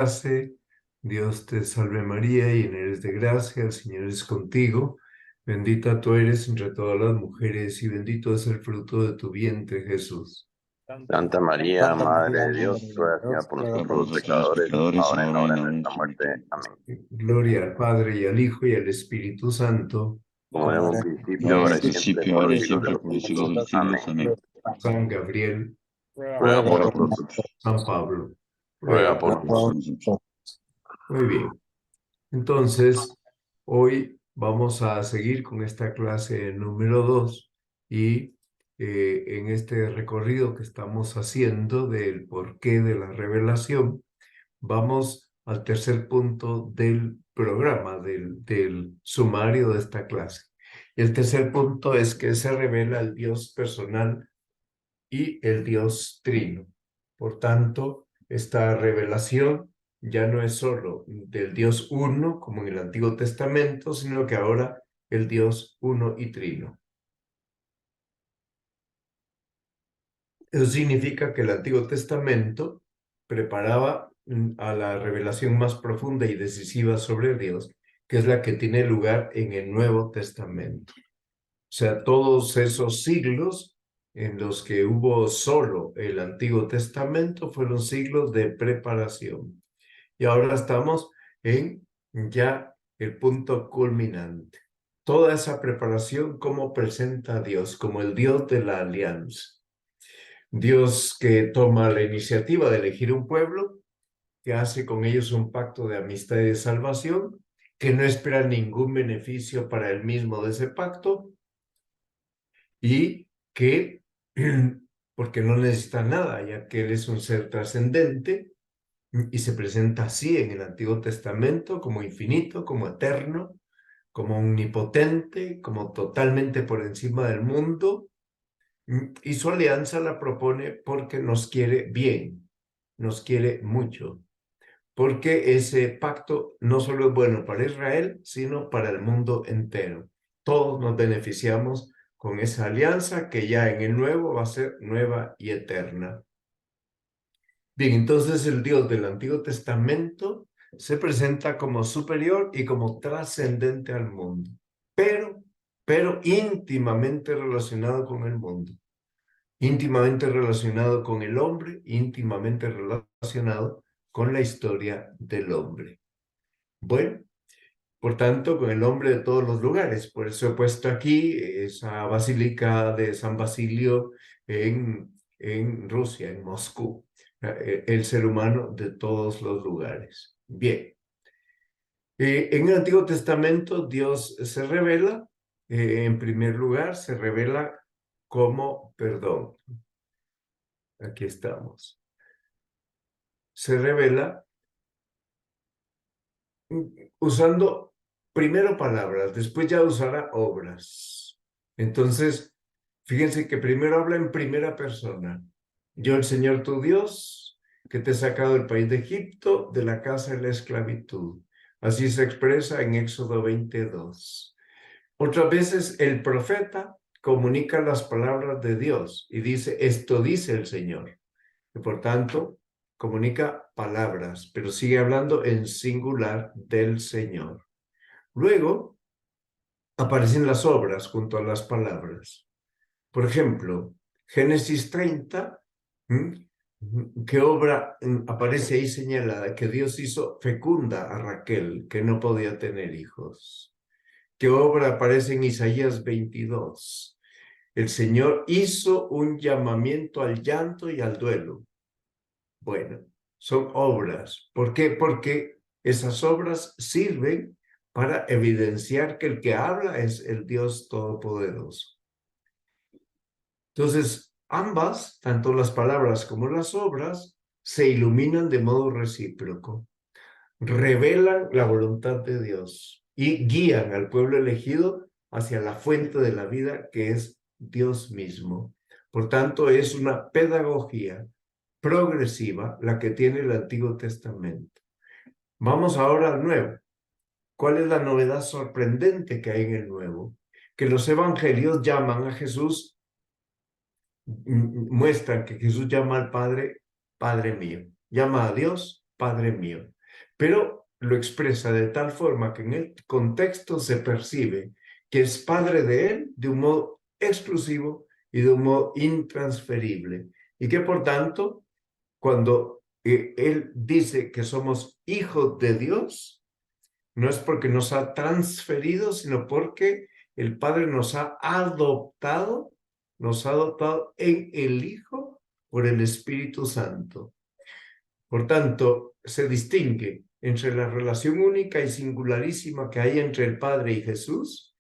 Hace, Dios te salve María, llena eres de gracia, el Señor es contigo. Bendita tú eres entre todas las mujeres y bendito es el fruto de tu vientre, Jesús. Santa María, Madre de Dios, ruega Señor por nosotros los pecadores, ahora y en la hora de nuestra muerte. Amén. Gloria al Padre y al Hijo y al Espíritu Santo. Como en un principio, ahora y siempre, por los siglos de los siglos. Amén. San Gabriel, Ruega por nosotros. San Pablo, Ruega ruega. por nosotros. Muy bien. Entonces, hoy vamos a seguir con esta clase número 2 y en este recorrido que estamos haciendo del porqué de la revelación, vamos al tercer punto del programa, del sumario de esta clase. Y el tercer punto es que se revela el Dios personal y el Dios trino. Por tanto, esta revelación ya no es solo del Dios uno, como en el Antiguo Testamento, sino que ahora el Dios uno y trino. Eso significa que el Antiguo Testamento preparaba a la revelación más profunda y decisiva sobre Dios, que es la que tiene lugar en el Nuevo Testamento. O sea, todos esos siglos en los que hubo solo el Antiguo Testamento fueron siglos de preparación. Y ahora estamos en ya el punto culminante. Toda esa preparación, ¿cómo presenta a Dios? Como el Dios de la alianza. Dios que toma la iniciativa de elegir un pueblo, que hace con ellos un pacto de amistad y de salvación, que no espera ningún beneficio para él mismo de ese pacto, y que, porque no necesita nada, ya que él es un ser trascendente, y se presenta así en el Antiguo Testamento como infinito, como eterno, como omnipotente, como totalmente por encima del mundo, y su alianza la propone porque nos quiere bien, nos quiere mucho, porque ese pacto no solo es bueno para Israel, sino para el mundo entero. Todos nos beneficiamos con esa alianza que ya en el nuevo va a ser nueva y eterna. Bien, entonces el Dios del Antiguo Testamento se presenta como superior y como trascendente al mundo, pero íntimamente relacionado con el mundo, íntimamente relacionado con el hombre, íntimamente relacionado con la historia del hombre. Bueno, por tanto, con el hombre de todos los lugares. Por eso he puesto aquí esa basílica de San Basilio en Rusia, en Moscú. El ser humano de todos los lugares. Bien. En el Antiguo Testamento Dios se revela, en primer lugar, se revela como perdón. Aquí estamos. Se revela usando primero palabras, después ya usará obras. Entonces, fíjense que primero habla en primera persona. Yo, el Señor tu Dios, que te he sacado del país de Egipto, de la casa de la esclavitud. Así se expresa en Éxodo 22. Otras veces el profeta comunica las palabras de Dios y dice, esto dice el Señor. Y por tanto, comunica palabras, pero sigue hablando en singular del Señor. Luego aparecen las obras junto a las palabras. Por ejemplo, Génesis 30, ¿qué obra aparece ahí señalada? Que Dios hizo fecunda a Raquel, que no podía tener hijos. ¿Qué obra aparece en Isaías 22? El Señor hizo un llamamiento al llanto y al duelo. Bueno, son obras. ¿Por qué? Porque esas obras sirven para evidenciar que el que habla es el Dios Todopoderoso. Entonces, ambas, tanto las palabras como las obras, se iluminan de modo recíproco, revelan la voluntad de Dios y guían al pueblo elegido hacia la fuente de la vida que es Dios mismo. Por tanto, es una pedagogía progresiva la que tiene el Antiguo Testamento. Vamos ahora al Nuevo. ¿Cuál es la novedad sorprendente que hay en el Nuevo? Que los evangelios llaman a Jesús, muestran que Jesús llama al Padre, Padre mío. Llama a Dios, Padre mío. Pero lo expresa de tal forma que en el contexto se percibe que es Padre de él de un modo exclusivo y de un modo intransferible. Y que por tanto, cuando él dice que somos hijos de Dios, no es porque nos ha transferido, sino porque el Padre nos ha adoptado en el Hijo por el Espíritu Santo. Por tanto, se distingue entre la relación única y singularísima que hay entre el Padre y Jesús,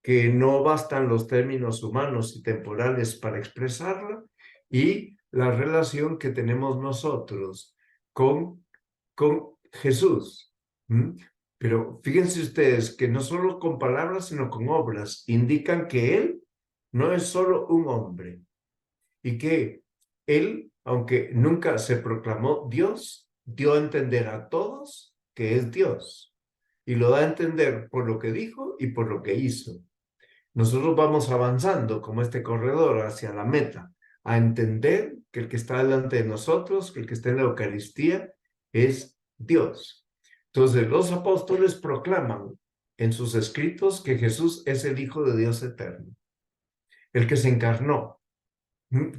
que no bastan los términos humanos y temporales para expresarla, y la relación que tenemos nosotros con Jesús. Pero fíjense ustedes que no solo con palabras, sino con obras, indican que Él no es solo un hombre y que Él, aunque nunca se proclamó Dios, dio a entender a todos que es Dios. Y lo da a entender por lo que dijo y por lo que hizo. Nosotros vamos avanzando como este corredor hacia la meta, a entender que el que está delante de nosotros, que el que está en la Eucaristía, es Dios. Entonces los apóstoles proclaman en sus escritos que Jesús es el Hijo de Dios eterno, el que se encarnó.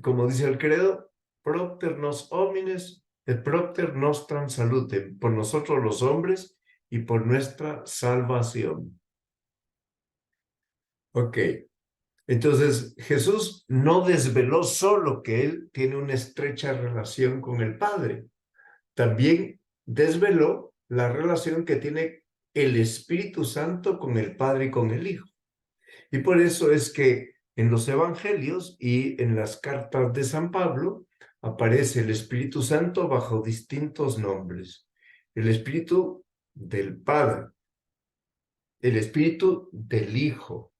Como dice el credo, propter nos homines et propter nostram salutem, por nosotros los hombres y por nuestra salvación. Ok, entonces Jesús no desveló solo que él tiene una estrecha relación con el Padre, también desveló la relación que tiene el Espíritu Santo con el Padre y con el Hijo. Y por eso es que en los evangelios y en las cartas de San Pablo aparece el Espíritu Santo bajo distintos nombres. El Espíritu del Padre, el Espíritu del Hijo,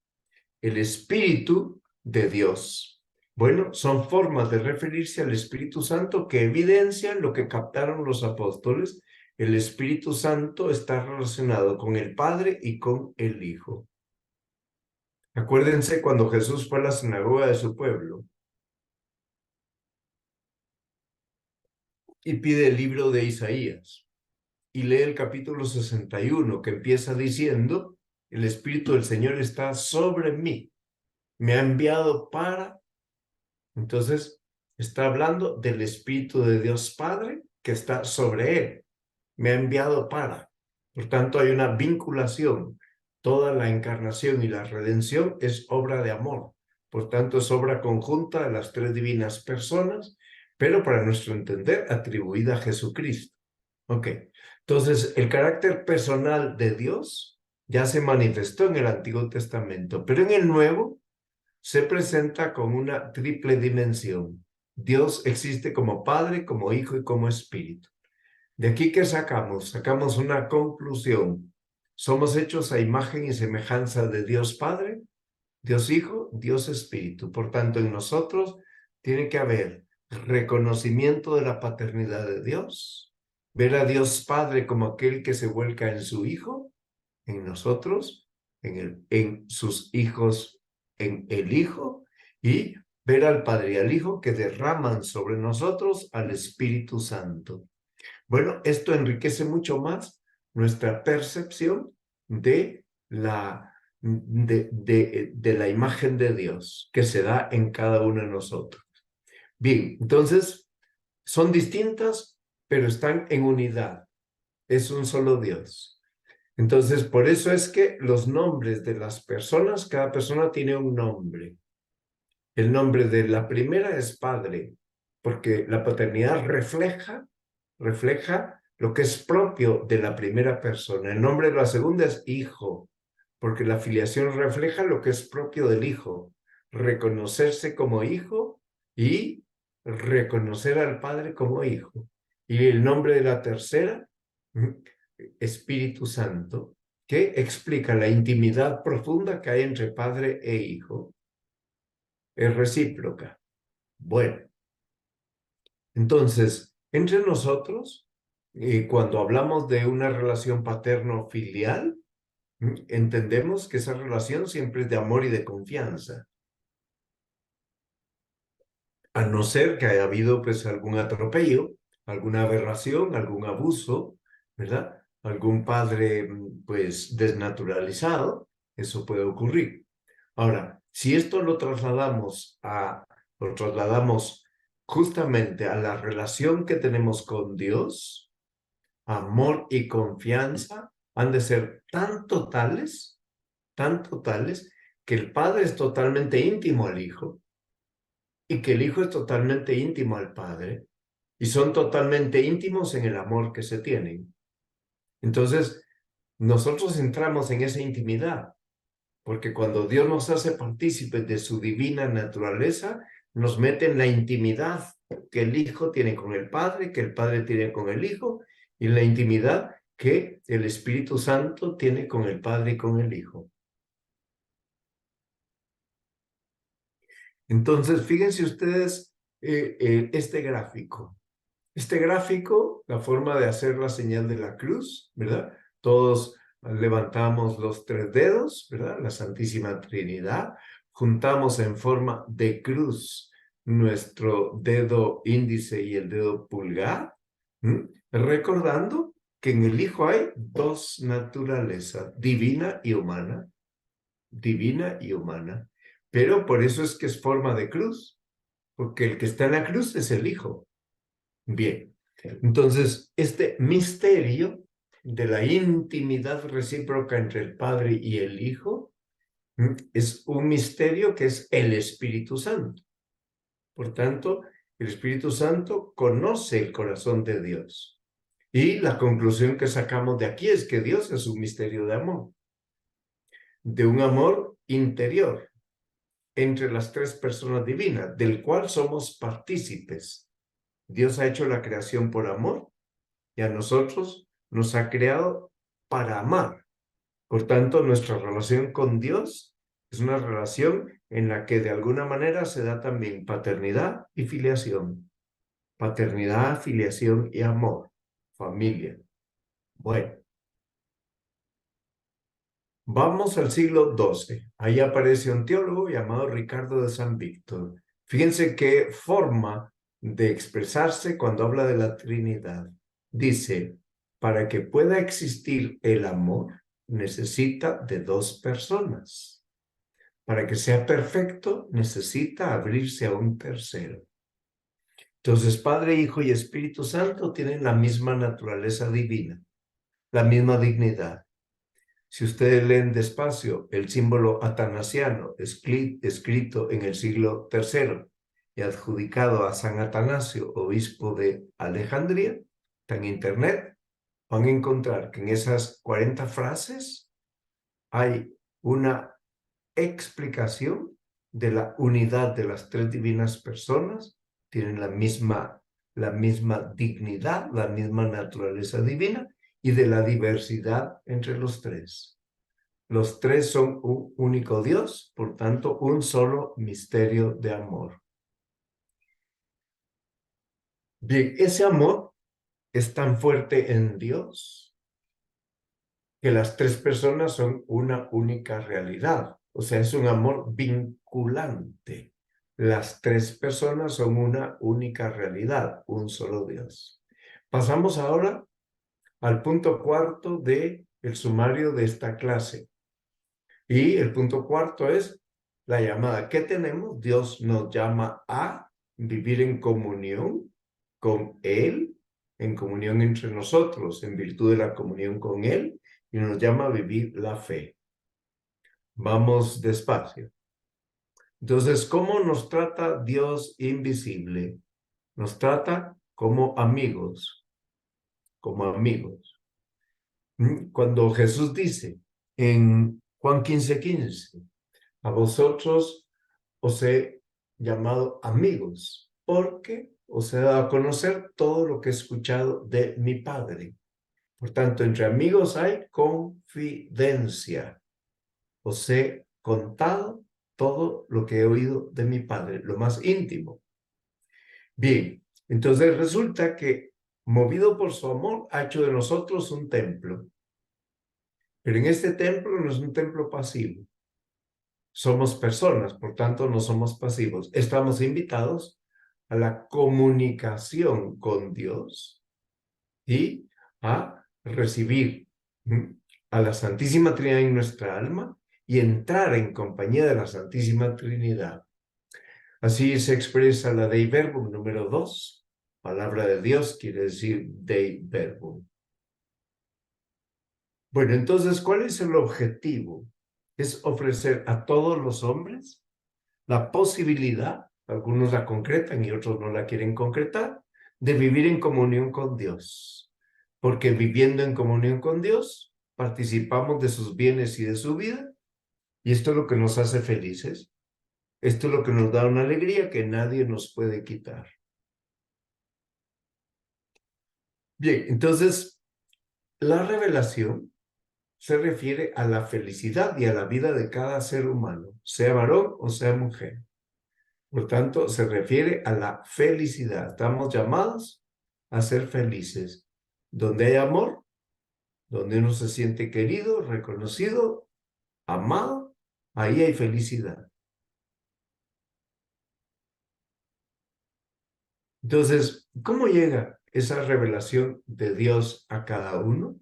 el Espíritu de Dios. Bueno, son formas de referirse al Espíritu Santo que evidencian lo que captaron los apóstoles. El Espíritu Santo está relacionado con el Padre y con el Hijo. Acuérdense cuando Jesús fue a la sinagoga de su pueblo y pide el libro de Isaías y lee el capítulo 61 que empieza diciendo, el Espíritu del Señor está sobre mí, me ha enviado para... Entonces, está hablando del Espíritu de Dios Padre que está sobre él, me ha enviado para. Por tanto, hay una vinculación. Toda la encarnación y la redención es obra de amor. Por tanto, es obra conjunta de las tres divinas personas, pero para nuestro entender, atribuida a Jesucristo. Ok, entonces el carácter personal de Dios ya se manifestó en el Antiguo Testamento, pero en el Nuevo se presenta con una triple dimensión. Dios existe como Padre, como Hijo y como Espíritu. ¿De aquí qué sacamos? Sacamos una conclusión. Somos hechos a imagen y semejanza de Dios Padre, Dios Hijo, Dios Espíritu. Por tanto, en nosotros tiene que haber reconocimiento de la paternidad de Dios, ver a Dios Padre como aquel que se vuelca en su Hijo, en nosotros, en sus hijos, en el Hijo, y ver al Padre y al Hijo que derraman sobre nosotros al Espíritu Santo. Bueno, esto enriquece mucho más nuestra percepción de la imagen de Dios que se da en cada uno de nosotros. Bien, entonces son distintas, pero están en unidad. Es un solo Dios. Entonces, por eso es que los nombres de las personas, cada persona tiene un nombre. El nombre de la primera es Padre, porque la paternidad refleja lo que es propio de la primera persona. El nombre de la segunda es Hijo, porque la filiación refleja lo que es propio del Hijo. Reconocerse como hijo y reconocer al Padre como hijo. Y el nombre de la tercera, Espíritu Santo, que explica la intimidad profunda que hay entre Padre e Hijo. Es recíproca. Bueno, entonces, entre nosotros, cuando hablamos de una relación paterno-filial, entendemos que esa relación siempre es de amor y de confianza. A no ser que haya habido pues algún atropello alguna aberración, algún abuso, ¿verdad? Algún padre, pues, desnaturalizado, eso puede ocurrir. Ahora, si esto lo trasladamos justamente a la relación que tenemos con Dios, amor y confianza han de ser tan totales, que el Padre es totalmente íntimo al Hijo y que el Hijo es totalmente íntimo al Padre y son totalmente íntimos en el amor que se tienen. Entonces, nosotros entramos en esa intimidad, porque cuando Dios nos hace partícipes de su divina naturaleza, nos mete en la intimidad que el Hijo tiene con el Padre, que el Padre tiene con el Hijo, y la intimidad que el Espíritu Santo tiene con el Padre y con el Hijo. Entonces, fíjense ustedes este gráfico. Este gráfico, la forma de hacer la señal de la cruz, ¿verdad? Todos levantamos los 3 dedos, ¿verdad? La Santísima Trinidad. Juntamos en forma de cruz nuestro dedo índice y el dedo pulgar, recordando que en el Hijo hay 2 naturalezas, divina y humana. Divina y humana. Pero por eso es que es forma de cruz, porque el que está en la cruz es el Hijo. Bien, entonces este misterio de la intimidad recíproca entre el Padre y el Hijo es un misterio que es el Espíritu Santo. Por tanto, el Espíritu Santo conoce el corazón de Dios. Y la conclusión que sacamos de aquí es que Dios es un misterio de amor, de un amor interior entre las 3 personas divinas, del cual somos partícipes. Dios ha hecho la creación por amor y a nosotros nos ha creado para amar. Por tanto, nuestra relación con Dios es una relación en la que de alguna manera se da también paternidad y filiación. Paternidad, filiación y amor. Familia. Bueno, vamos al siglo XII. Ahí aparece un teólogo llamado Ricardo de San Víctor. Fíjense qué forma de expresarse cuando habla de la Trinidad. Dice, para que pueda existir el amor, necesita de 2 personas. Para que sea perfecto, necesita abrirse a un tercero. Entonces, Padre, Hijo y Espíritu Santo tienen la misma naturaleza divina, la misma dignidad. Si ustedes leen despacio el símbolo atanasiano escrito en el siglo III y adjudicado a San Atanasio, obispo de Alejandría, está en internet, van a encontrar que en esas 40 frases hay una explicación de la unidad de las 3 divinas personas, tienen la misma dignidad, la misma naturaleza divina, y de la diversidad entre los 3. Los 3 son un único Dios, por tanto, un solo misterio de amor. Bien, ese amor es tan fuerte en Dios que las 3 personas son una única realidad. O sea, es un amor vinculante. Las 3 personas son una única realidad, un solo Dios. Pasamos ahora al punto cuarto del sumario de esta clase. Y el punto cuarto es la llamada que tenemos. Dios nos llama a vivir en comunión con Él, en comunión entre nosotros, en virtud de la comunión con Él, y nos llama a vivir la fe. Vamos despacio. Entonces, ¿cómo nos trata Dios invisible? Nos trata como amigos, como amigos. Cuando Jesús dice en Juan 15:15, a vosotros os he llamado amigos, porque os he dado a conocer todo lo que he escuchado de mi Padre. Por tanto, entre amigos hay confidencia. Os he contado todo lo que he oído de mi Padre, lo más íntimo. Bien, entonces resulta que, movido por su amor, ha hecho de nosotros un templo. Pero en este templo no es un templo pasivo. Somos personas, por tanto no somos pasivos. Estamos invitados a la comunicación con Dios y a recibir a la Santísima Trinidad en nuestra alma y entrar en compañía de la Santísima Trinidad. Así se expresa la Dei Verbum número 2. Palabra de Dios quiere decir Dei Verbum. Bueno, entonces, ¿cuál es el objetivo? Es ofrecer a todos los hombres la posibilidad, algunos la concretan y otros no la quieren concretar, de vivir en comunión con Dios. Porque viviendo en comunión con Dios, participamos de sus bienes y de su vida, y esto es lo que nos hace felices. Esto es lo que nos da una alegría que nadie nos puede quitar. Bien, entonces, la revelación se refiere a la felicidad y a la vida de cada ser humano, sea varón o sea mujer. Por tanto, se refiere a la felicidad. Estamos llamados a ser felices. Donde hay amor, donde uno se siente querido, reconocido, amado, ahí hay felicidad. Entonces, ¿cómo llega esa revelación de Dios a cada uno?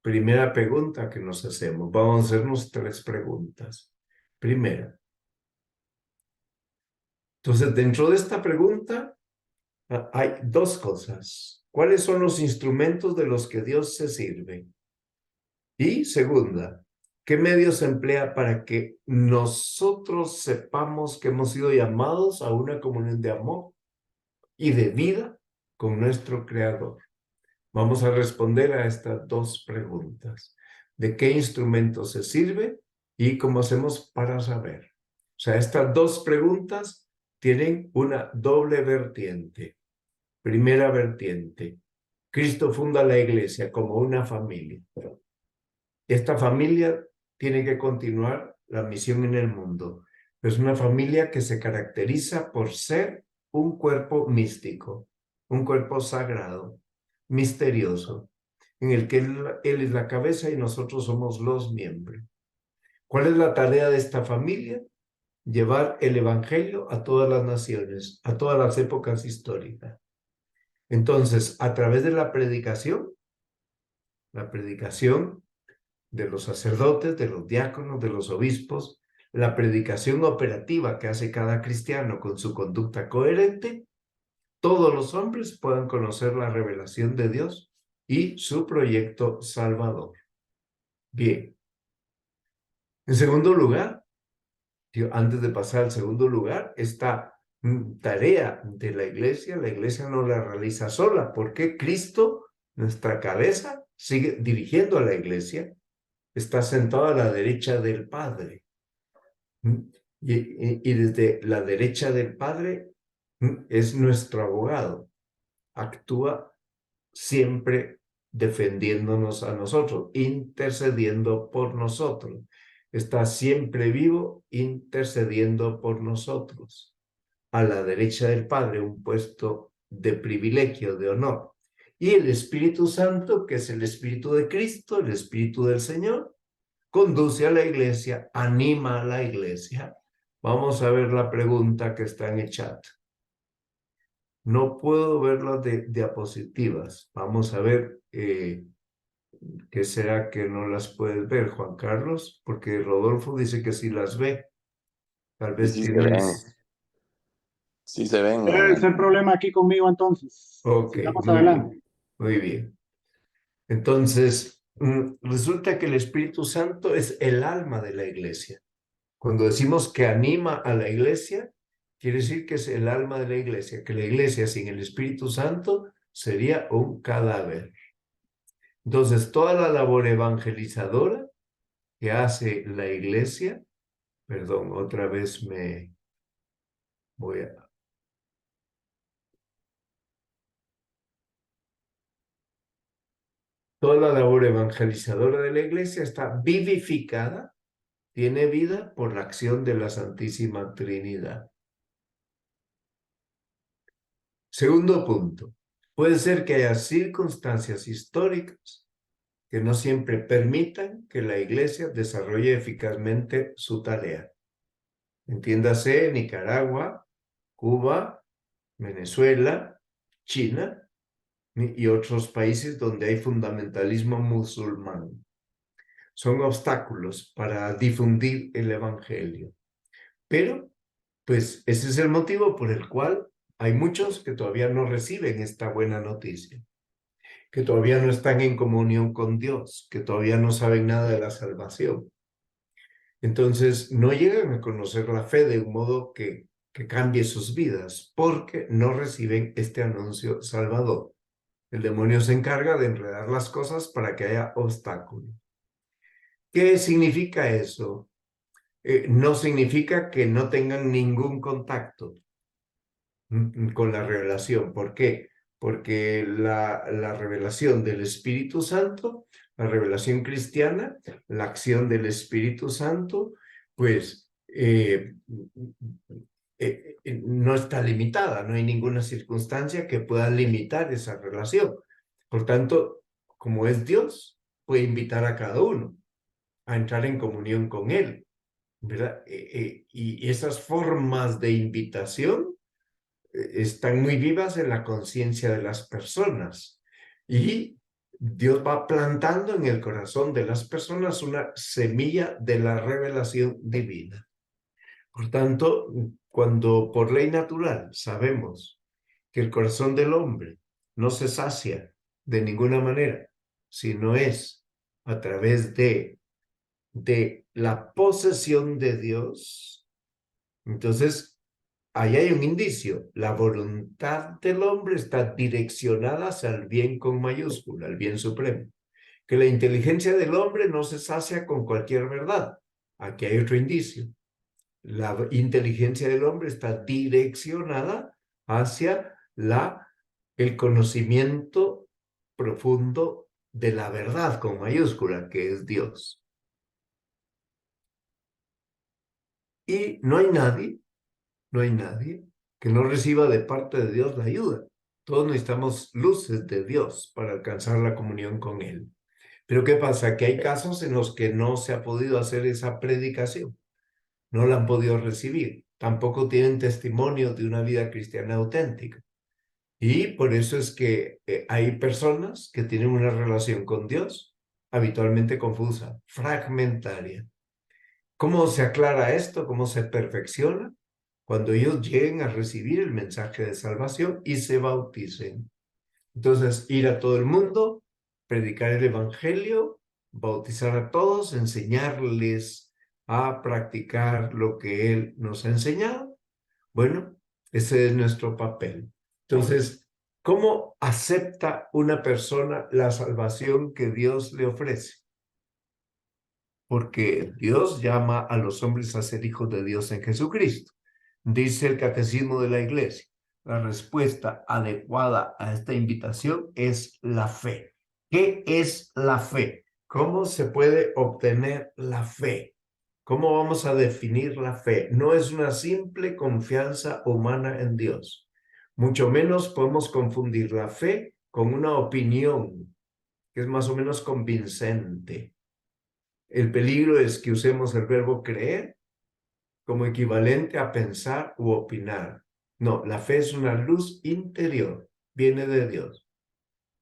Primera pregunta que nos hacemos. Vamos a hacernos 3 preguntas. Primera. Entonces, dentro de esta pregunta hay 2 cosas. ¿Cuáles son los instrumentos de los que Dios se sirve? Y segunda, ¿qué medios emplea para que nosotros sepamos que hemos sido llamados a una comunión de amor y de vida con nuestro Creador? Vamos a responder a estas 2 preguntas. ¿De qué instrumento se sirve y cómo hacemos para saber? O sea, estas 2 preguntas tienen una doble vertiente. Primera vertiente, Cristo funda la iglesia como una familia. Esta familia tiene que continuar la misión en el mundo. Es una familia que se caracteriza por ser un cuerpo místico, un cuerpo sagrado, misterioso, en el que él es la cabeza y nosotros somos los miembros. ¿Cuál es la tarea de esta familia? Llevar el evangelio a todas las naciones, a todas las épocas históricas. Entonces, a través de la predicación de los sacerdotes, de los diáconos, de los obispos, la predicación operativa que hace cada cristiano con su conducta coherente, todos los hombres puedan conocer la revelación de Dios y su proyecto salvador. Bien. En segundo lugar, antes de pasar al segundo lugar, esta tarea de la iglesia no la realiza sola, porque Cristo, nuestra cabeza, sigue dirigiendo a la iglesia, está sentado a la derecha del Padre. Y desde la derecha del Padre es nuestro abogado. Actúa siempre defendiéndonos a nosotros, intercediendo por nosotros. Está siempre vivo, intercediendo por nosotros. A la derecha del Padre, un puesto de privilegio, de honor. Y el Espíritu Santo, que es el Espíritu de Cristo, el Espíritu del Señor, conduce a la iglesia, anima a la iglesia. Vamos a ver la pregunta que está en el chat. No puedo ver las diapositivas. Vamos a ver qué será que no las puedes ver, Juan Carlos, porque Rodolfo dice que sí las ve. Tal Y vez sí se ven, tienes... sí se ven. Es el problema aquí conmigo entonces. Ok, Sigamos muy adelante. bien, muy bien. Entonces, resulta que el Espíritu Santo es el alma de la iglesia. Cuando decimos que anima a la iglesia, quiere decir que es el alma de la iglesia, que la iglesia sin el Espíritu Santo sería un cadáver. Entonces, toda la labor evangelizadora que hace la iglesia, perdón, otra vez me voy a... Toda la labor evangelizadora de la iglesia está vivificada, tiene vida por la acción de la Santísima Trinidad. Segundo punto, puede ser que haya circunstancias históricas que no siempre permitan que la iglesia desarrolle eficazmente su tarea. Entiéndase, Nicaragua, Cuba, Venezuela, China y otros países donde hay fundamentalismo musulmán. Son obstáculos para difundir el evangelio. Pero, pues, ese es el motivo por el cual hay muchos que todavía no reciben esta buena noticia, que todavía no están en comunión con Dios, que todavía no saben nada de la salvación. Entonces, no llegan a conocer la fe de un modo que cambie sus vidas, porque no reciben este anuncio salvador. El demonio se encarga de enredar las cosas para que haya obstáculos. ¿Qué significa eso? No significa que no tengan ningún contacto con la revelación. ¿Por qué? Porque la revelación del Espíritu Santo, la revelación cristiana, la acción del Espíritu Santo, pues no está limitada, no hay ninguna circunstancia que pueda limitar esa relación. Por tanto, como es Dios, puede invitar a cada uno a entrar en comunión con Él, ¿verdad? Y esas formas de invitación están muy vivas en la conciencia de las personas. Y Dios va plantando en el corazón de las personas una semilla de la revelación divina. Por tanto, cuando por ley natural sabemos que el corazón del hombre no se sacia de ninguna manera, sino es a través de la posesión de Dios, entonces ahí hay un indicio. La voluntad del hombre está direccionada hacia el bien con mayúscula, el bien supremo. Que la inteligencia del hombre no se sacia con cualquier verdad. Aquí hay otro indicio. La inteligencia del hombre está direccionada hacia el conocimiento profundo de la verdad con mayúscula, que es Dios. Y no hay nadie que no reciba de parte de Dios la ayuda. Todos necesitamos luces de Dios para alcanzar la comunión con Él. Pero ¿qué pasa? Que hay casos en los que no se ha podido hacer esa predicación. No la han podido recibir. Tampoco tienen testimonio de una vida cristiana auténtica. Y por eso es que hay personas que tienen una relación con Dios habitualmente confusa, fragmentaria. ¿Cómo se aclara esto? ¿Cómo se perfecciona? Cuando ellos lleguen a recibir el mensaje de salvación y se bauticen. Entonces, ir a todo el mundo, predicar el evangelio, bautizar a todos, enseñarles a practicar lo que Él nos ha enseñado. Bueno, ese es nuestro papel. Entonces, ¿cómo acepta una persona la salvación que Dios le ofrece? Porque Dios llama a los hombres a ser hijos de Dios en Jesucristo. Dice el Catecismo de la Iglesia, la respuesta adecuada a esta invitación es la fe. ¿Qué es la fe? ¿Cómo se puede obtener la fe? ¿Cómo vamos a definir la fe? No es una simple confianza humana en Dios. Mucho menos podemos confundir la fe con una opinión que es más o menos convincente. El peligro es que usemos el verbo creer como equivalente a pensar u opinar. No, la fe es una luz interior, viene de Dios.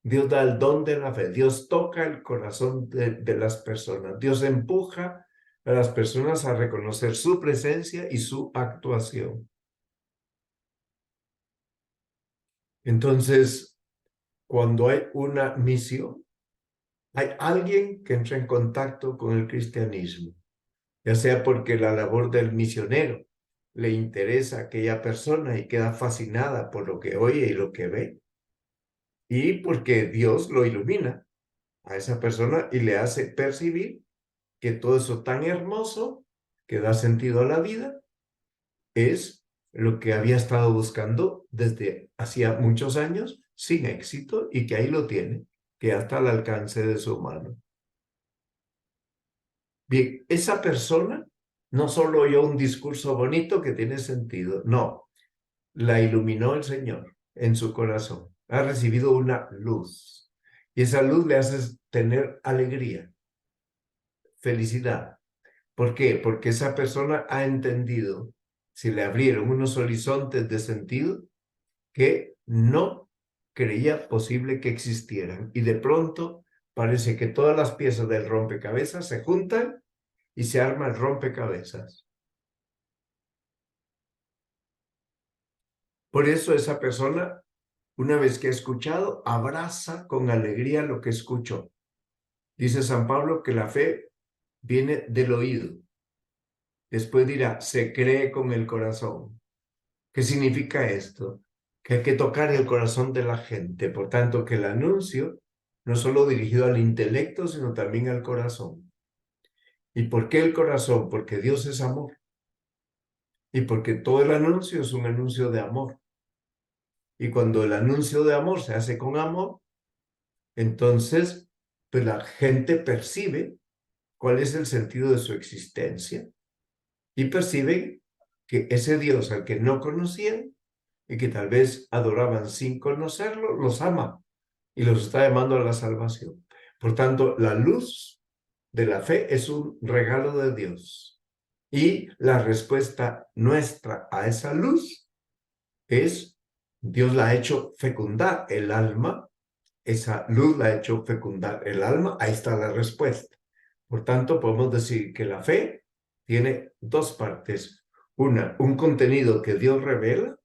Dios da el don de la fe, Dios toca el corazón de las personas, Dios empuja a las personas a reconocer su presencia y su actuación. Entonces, cuando hay una misión, hay alguien que entra en contacto con el cristianismo, ya sea porque la labor del misionero le interesa a aquella persona y queda fascinada por lo que oye y lo que ve, y porque Dios lo ilumina a esa persona y le hace percibir que todo eso tan hermoso que da sentido a la vida es lo que había estado buscando desde hacía muchos años sin éxito y que ahí lo tiene, que hasta al alcance de su mano. Bien, esa persona no solo oyó un discurso bonito que tiene sentido, no, la iluminó el Señor en su corazón. Ha recibido una luz y esa luz le hace tener alegría, felicidad. ¿Por qué? Porque esa persona ha entendido, si le abrieron unos horizontes de sentido, que no creía posible que existieran. Y de pronto parece que todas las piezas del rompecabezas se juntan y se arma el rompecabezas. Por eso esa persona, una vez que ha escuchado, abraza con alegría lo que escuchó. Dice San Pablo que la fe viene del oído. Después dirá, se cree con el corazón. ¿Qué significa esto? Que hay que tocar el corazón de la gente. Por tanto, que el anuncio no solo dirigido al intelecto, sino también al corazón. ¿Y por qué el corazón? Porque Dios es amor. Y porque todo el anuncio es un anuncio de amor. Y cuando el anuncio de amor se hace con amor, entonces pues la gente percibe cuál es el sentido de su existencia y percibe que ese Dios al que no conocían y que tal vez adoraban sin conocerlo, los ama y los está llamando a la salvación. Por tanto, la luz de la fe es un regalo de Dios y la respuesta nuestra a esa luz es Dios la ha hecho fecundar el alma, esa luz la ha hecho fecundar el alma, ahí está la respuesta. Por tanto, podemos decir que la fe tiene dos partes. Una, un contenido que Dios revela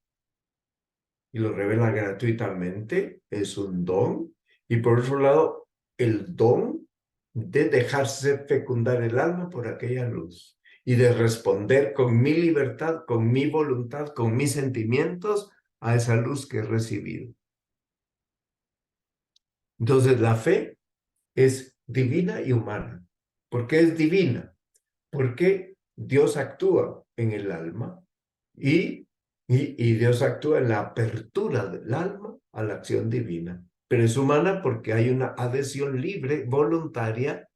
y lo revela gratuitamente, es un don. Y por otro lado, el don de dejarse fecundar el alma por aquella luz y de responder con mi libertad, con mi voluntad, con mis sentimientos a esa luz que he recibido. Entonces, la fe es divina y humana. ¿Por qué es divina? Porque Dios actúa en el alma y Dios actúa en la apertura del alma a la acción divina. Pero es humana porque hay una adhesión libre, voluntaria,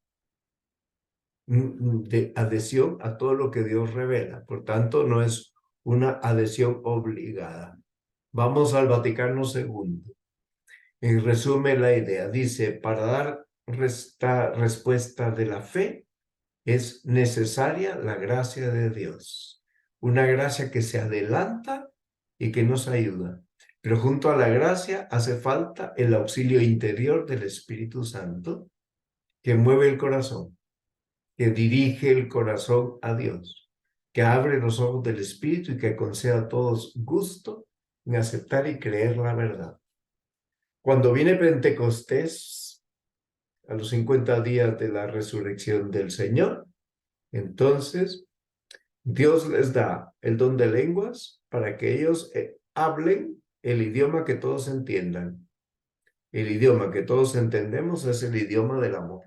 de adhesión a todo lo que Dios revela. Por tanto, no es una adhesión obligada. Vamos al Vaticano II. En resumen, la idea dice, para dar respuesta de la fe, es necesaria la gracia de Dios. Una gracia que se adelanta y que nos ayuda. Pero junto a la gracia hace falta el auxilio interior del Espíritu Santo que mueve el corazón, que dirige el corazón a Dios, que abre los ojos del Espíritu y que conceda a todos gusto en aceptar y creer la verdad. Cuando viene Pentecostés, a los 50 días de la resurrección del Señor, entonces Dios les da el don de lenguas para que ellos hablen el idioma que todos entiendan. El idioma que todos entendemos es el idioma del amor.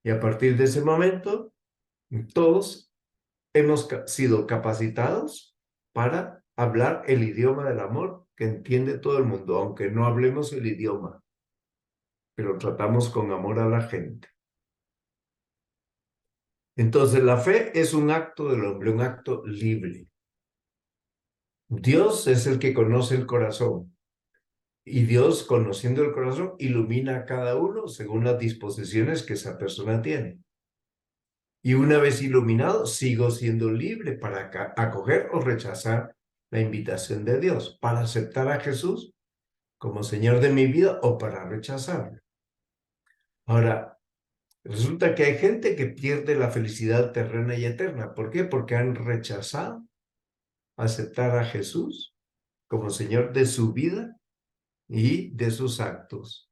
Y a partir de ese momento, todos hemos sido capacitados para hablar el idioma del amor que entiende todo el mundo, aunque no hablemos el idioma, pero tratamos con amor a la gente. Entonces, la fe es un acto del hombre, un acto libre. Dios es el que conoce el corazón. Y Dios, conociendo el corazón, ilumina a cada uno según las disposiciones que esa persona tiene. Y una vez iluminado, sigo siendo libre para acoger o rechazar la invitación de Dios, para aceptar a Jesús como Señor de mi vida o para rechazarlo. Ahora, resulta que hay gente que pierde la felicidad terrena y eterna. ¿Por qué? Porque han rechazado aceptar a Jesús como Señor de su vida y de sus actos.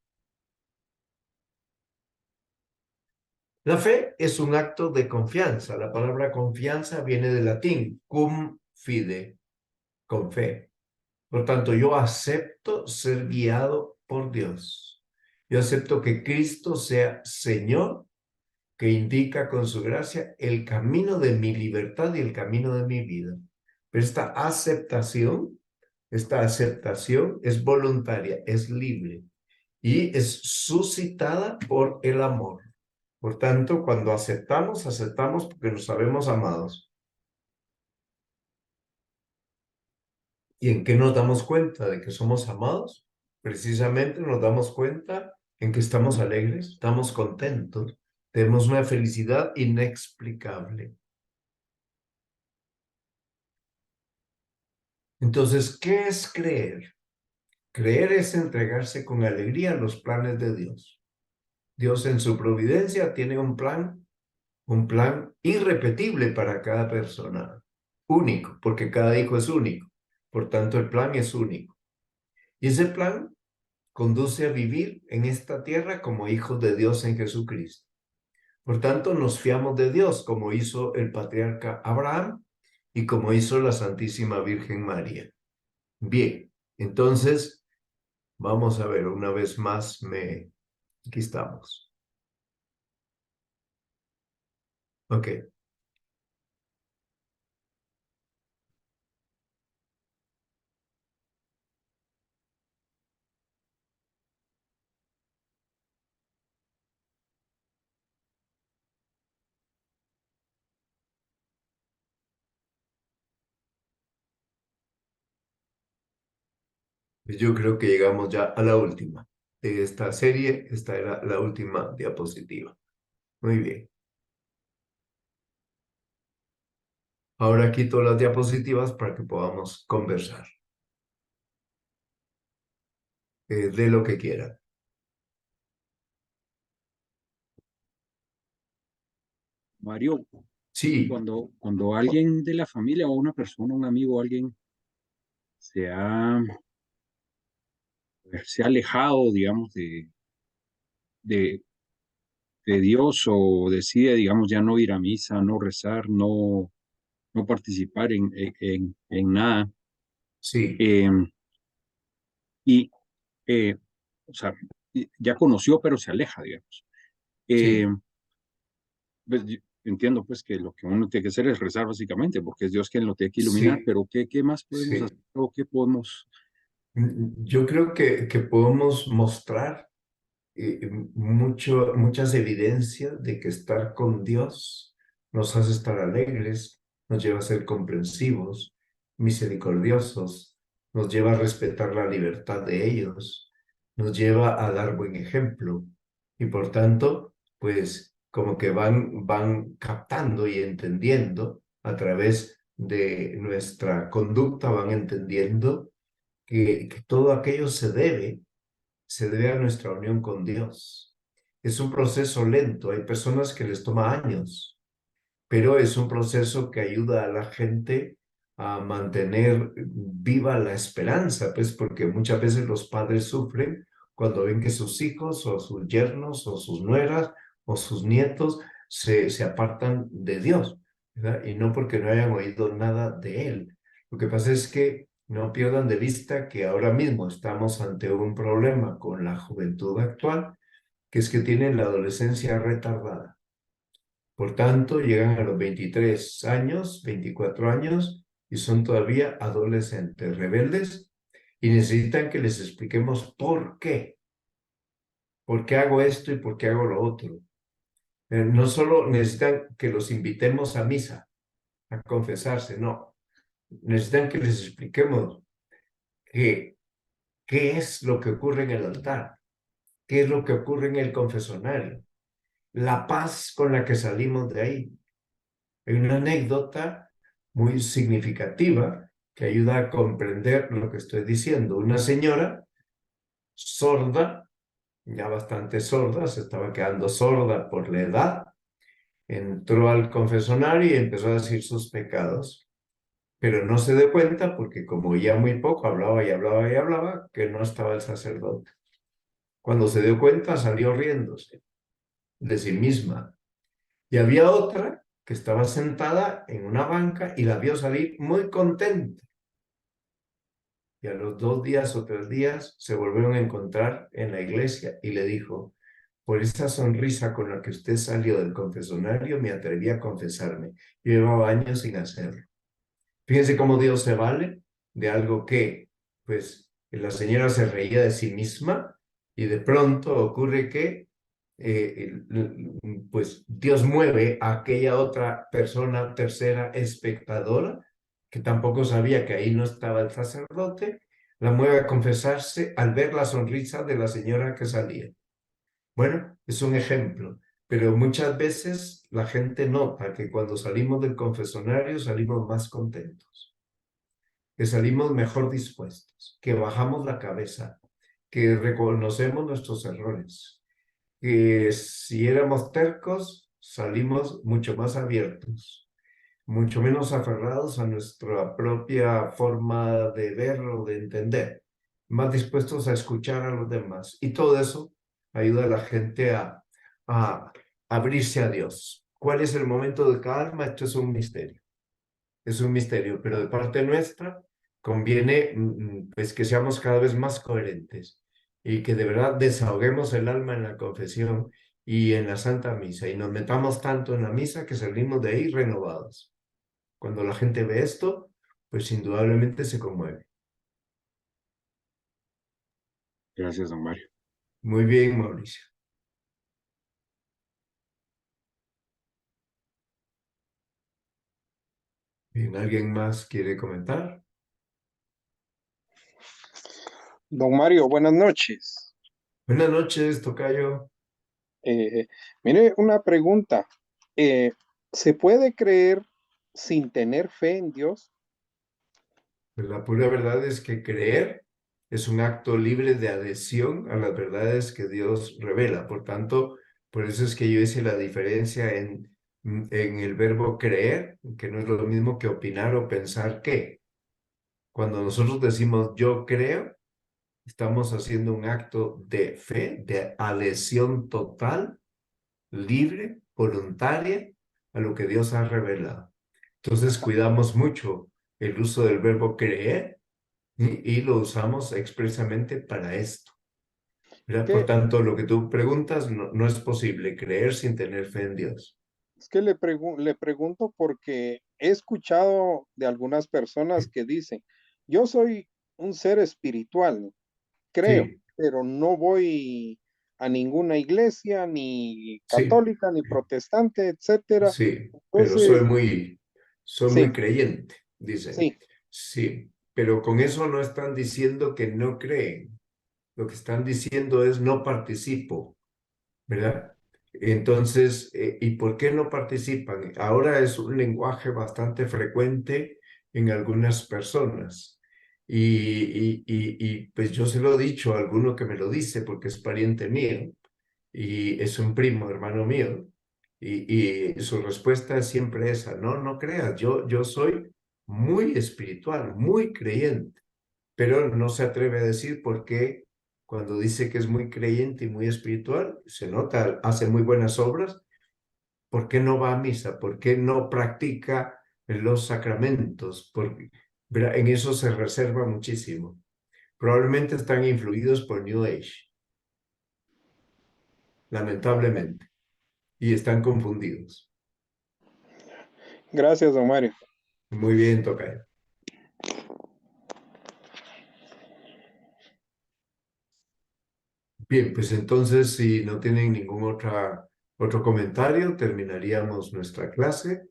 La fe es un acto de confianza. La palabra confianza viene del latín, cum fide, con fe. Por tanto, yo acepto ser guiado por Dios. Yo acepto que Cristo sea Señor, que indica con su gracia el camino de mi libertad y el camino de mi vida. Pero esta aceptación es voluntaria, es libre y es suscitada por el amor. Por tanto, cuando aceptamos porque nos sabemos amados. ¿Y en qué nos damos cuenta de que somos amados? Precisamente nos damos cuenta en que estamos alegres, estamos contentos, tenemos una felicidad inexplicable. Entonces, ¿qué es creer? Creer es entregarse con alegría a los planes de Dios. Dios en su providencia tiene un plan irrepetible para cada persona, único, porque cada hijo es único. Por tanto, el plan es único. Y ese plan conduce a vivir en esta tierra como hijos de Dios en Jesucristo. Por tanto, nos fiamos de Dios, como hizo el patriarca Abraham y como hizo la Santísima Virgen María. Bien, entonces, vamos a ver, una vez más, aquí estamos. Ok. Yo creo que llegamos ya a la última de esta serie. Esta era la última diapositiva. Muy bien. Ahora quito las diapositivas para que podamos conversar de lo que quieran. Mario, Sí, cuando alguien de la familia o una persona, un amigo, alguien se ha, se ha alejado, digamos, de, de Dios o decide, digamos, ya no ir a misa, no rezar, no participar en nada, sí, eh, y, eh, o sea, ya conoció, pero se aleja, digamos. Eh, sí, pues, yo entiendo, pues, que lo que uno tiene que hacer es rezar, básicamente, porque es Dios quien lo tiene que iluminar, sí, pero ¿qué más podemos hacer sí. o qué podemos? Yo creo que podemos mostrar muchas evidencias de que estar con Dios nos hace estar alegres, nos lleva a ser comprensivos, misericordiosos, nos lleva a respetar la libertad de ellos, nos lleva a dar buen ejemplo y por tanto, pues como que van captando y entendiendo a través de nuestra conducta, van entendiendo que todo aquello se debe a nuestra unión con Dios. Es un proceso lento, hay personas que les toma años, pero es un proceso que ayuda a la gente a mantener viva la esperanza, pues porque muchas veces los padres sufren cuando ven que sus hijos o sus yernos o sus nueras o sus nietos se apartan de Dios, ¿verdad? Y no porque no hayan oído nada de Él. Lo que pasa es que no pierdan de vista que ahora mismo estamos ante un problema con la juventud actual, que es que tienen la adolescencia retardada. Por tanto, llegan a los 23 años, 24 años y son todavía adolescentes rebeldes y necesitan que les expliquemos por qué hago esto y por qué hago lo otro. No solo necesitan que los invitemos a misa, a confesarse, no. Necesitan que les expliquemos qué es lo que ocurre en el altar, qué es lo que ocurre en el confesonario, la paz con la que salimos de ahí. Hay una anécdota muy significativa que ayuda a comprender lo que estoy diciendo. Una señora sorda, ya bastante sorda, se estaba quedando sorda por la edad, entró al confesonario y empezó a decir sus pecados, pero no se dio cuenta porque como ya muy poco hablaba y hablaba y hablaba, que no estaba el sacerdote. Cuando se dio cuenta salió riéndose de sí misma. Y había otra que estaba sentada en una banca y la vio salir muy contenta. Y a los 2 días o 3 días se volvieron a encontrar en la iglesia y le dijo, por esa sonrisa con la que usted salió del confesonario me atreví a confesarme. Yo llevaba años sin hacerlo. Fíjense cómo Dios se vale de algo que, pues, la señora se reía de sí misma y de pronto ocurre que, pues, Dios mueve a aquella otra persona tercera espectadora que tampoco sabía que ahí no estaba el sacerdote, la mueve a confesarse al ver la sonrisa de la señora que salía. Bueno, es un ejemplo, pero muchas veces la gente nota que cuando salimos del confesonario salimos más contentos. que salimos mejor dispuestos, que bajamos la cabeza, que reconocemos nuestros errores, que si éramos tercos, salimos mucho más abiertos, mucho menos aferrados a nuestra propia forma de ver o de entender, más dispuestos a escuchar a los demás. Y todo eso ayuda a la gente a abrirse a Dios. ¿Cuál es el momento de calma? Esto es un misterio. Es un misterio, pero de parte nuestra conviene pues que seamos cada vez más coherentes y que de verdad desahoguemos el alma en la confesión y en la Santa Misa y nos metamos tanto en la misa que salimos de ahí renovados. Cuando la gente ve esto, pues indudablemente se conmueve. Gracias, don Mario. Muy bien, Mauricio. Bien, ¿alguien más quiere comentar? Don Mario, buenas noches. Buenas noches, tocayo. Mire, una pregunta. Eh, ¿Se puede creer sin tener fe en Dios? Pues la pura verdad es que creer es un acto libre de adhesión a las verdades que Dios revela. Por tanto, por eso es que yo hice la diferencia en el verbo creer, que no es lo mismo que opinar o pensar que. Cuando nosotros decimos yo creo, estamos haciendo un acto de fe, de adhesión total, libre, voluntaria a lo que Dios ha revelado. Entonces cuidamos mucho el uso del verbo creer y lo usamos expresamente para esto, ¿verdad? Por Que, tanto, lo que tú preguntas no es posible creer sin tener fe en Dios. es que le pregunto porque he escuchado de algunas personas que dicen, yo soy un ser espiritual, creo, Sí, pero no voy a ninguna iglesia, ni sí, católica, ni protestante, etcétera. sí, pero Entonces, soy muy sí, creyente, dicen. sí, Sí, pero con eso no están diciendo que no creen. Lo que están diciendo es no participo, ¿verdad? Entonces, ¿y por qué no participan? Ahora es un lenguaje bastante frecuente en algunas personas. Pues yo se lo he dicho a alguno que me lo dice porque es pariente mío y es un primo, hermano mío. Y su respuesta es siempre esa, no, no creas, yo soy muy espiritual, muy creyente, pero no se atreve a decir por qué cuando dice que es muy creyente y muy espiritual, se nota, hace muy buenas obras, ¿por qué no va a misa? ¿Por qué no practica los sacramentos? Porque en eso se reserva muchísimo. Probablemente están influidos por New Age, lamentablemente, y están confundidos. gracias, don Mario. Muy bien, tocayo. Bien, pues entonces, si no tienen ningún otro comentario, terminaríamos nuestra clase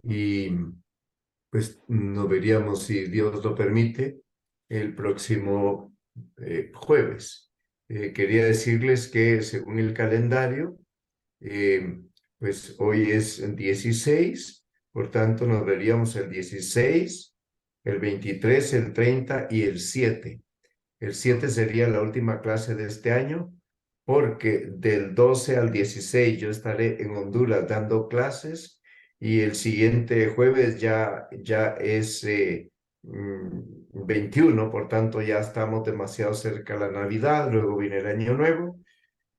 y pues nos veríamos, si Dios lo permite, el próximo jueves. Quería decirles que según el calendario, pues hoy es 16, por tanto nos veríamos el 16, el 23, el 30 y el 7. El 7 sería la última clase de este año, porque del 12 al 16 yo estaré en Honduras dando clases y el siguiente jueves ya es 21, por tanto ya estamos demasiado cerca de la Navidad, luego viene el Año Nuevo,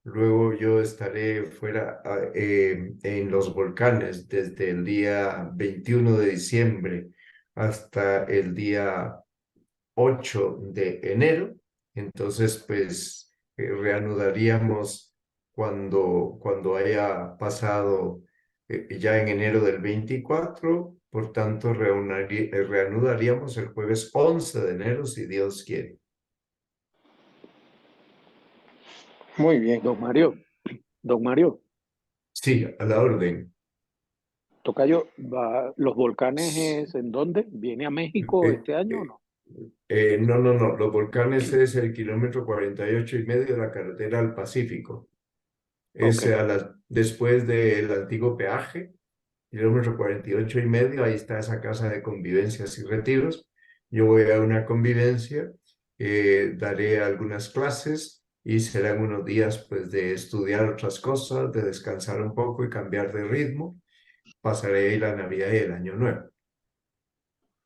luego yo estaré fuera en los volcanes desde el día 21 de diciembre hasta el día 8 de enero. Entonces, pues reanudaríamos cuando haya pasado ya en enero del 24. Por tanto, reanudaríamos el jueves 11 de enero, si Dios quiere. Muy bien. Don Mario, Sí, a la orden. tocayo, ¿los volcanes es en dónde? ¿Viene a México Eh, este año o eh, no? no. Los volcanes es el kilómetro 48,5 de la carretera al Pacífico. Ok, Es después del antiguo peaje. Kilómetro 48,5, ahí está esa casa de convivencias y retiros, Yo voy a una convivencia, daré algunas clases y serán unos días pues de estudiar otras cosas, de descansar un poco y cambiar de ritmo. Pasaré ahí la Navidad y el Año Nuevo.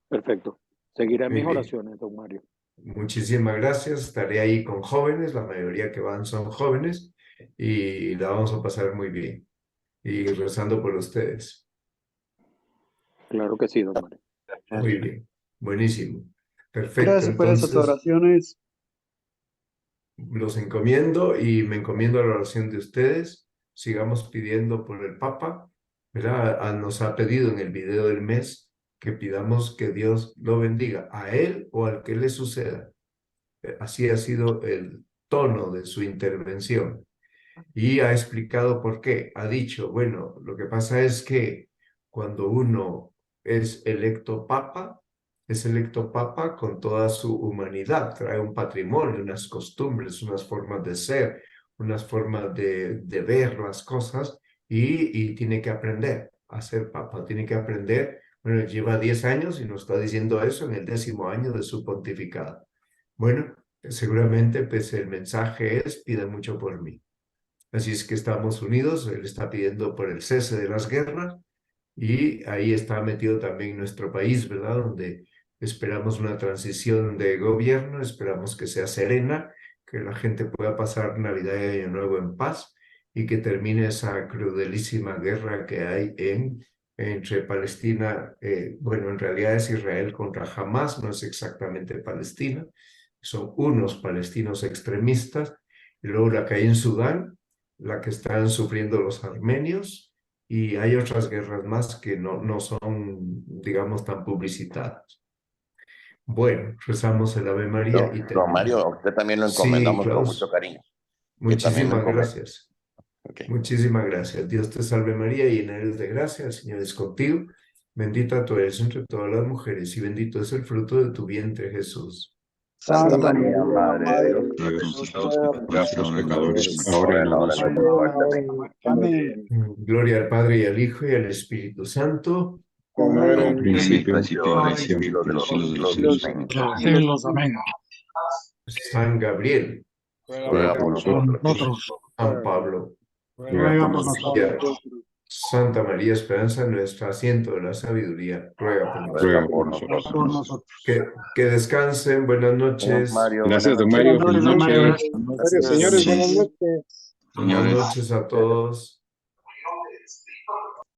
Perfecto. Seguiré Muy mis bien. oraciones, don Mario. Muchísimas gracias. Estaré ahí con jóvenes, la mayoría que van son jóvenes y la vamos a pasar muy bien. Y rezando por ustedes. Claro que sí, don Mario. Muy bien. Buenísimo. Perfecto. Gracias por esas Entonces, oraciones. los encomiendo y me encomiendo a la oración de ustedes. Sigamos pidiendo por el Papa, ¿verdad? Nos ha pedido en el video del mes que pidamos que Dios lo bendiga a él o al que le suceda. Así ha sido el tono de su intervención. Y ha explicado por qué. Ha dicho, bueno, lo que pasa es que cuando uno es electo papa con toda su humanidad, trae un patrimonio, unas costumbres, unas formas de ser, unas formas de ver las cosas y tiene que aprender a ser papa, tiene que aprender. Bueno, lleva 10 años y nos está diciendo eso en el 10º año de su pontificado. Bueno, seguramente pues el mensaje es, pida mucho por mí. Así es que estamos unidos, él está pidiendo por el cese de las guerras y ahí está metido también nuestro país, ¿verdad? Donde esperamos una transición de gobierno, esperamos que sea serena, que la gente pueda pasar Navidad y Año Nuevo en paz y que termine esa crudelísima guerra que hay entre Palestina, bueno, en realidad es Israel contra Hamas, no es exactamente Palestina, son unos palestinos extremistas, y luego la que hay en Sudán, la que están sufriendo los armenios, y hay otras guerras más que no son, digamos, tan publicitadas. Bueno, rezamos el Ave María y Don Mario, a usted también lo Sí, encomendamos con Klaus. mucho cariño. Que también lo Muchísimas encomendamos. gracias. Okay. Muchísimas gracias. Dios te salve María, llena eres de gracia, el Señor es contigo. Bendita tú eres entre todas las mujeres y bendito es el fruto de tu vientre, Jesús. Santa María, Madre de Dios, Dios, ruega nuestros pecadores, ahora ahora en la hora de nuestra muerte. Amén. Gloria al Padre y al Hijo y al Espíritu Santo. Como era como en principio, ahora y siempre, siglos de los siglos. Amén. San Gabriel, Ruega por nosotros. San Pablo, ruega por nosotros. Santa María Esperanza, nuestro asiento de la sabiduría, ruega por nosotros. Ruega por nosotros. Que descansen, buenas noches. Mario, Gracias, don buenas Mario. Feliz noche. serio, señores, buenas noches. Buenas noches a todos.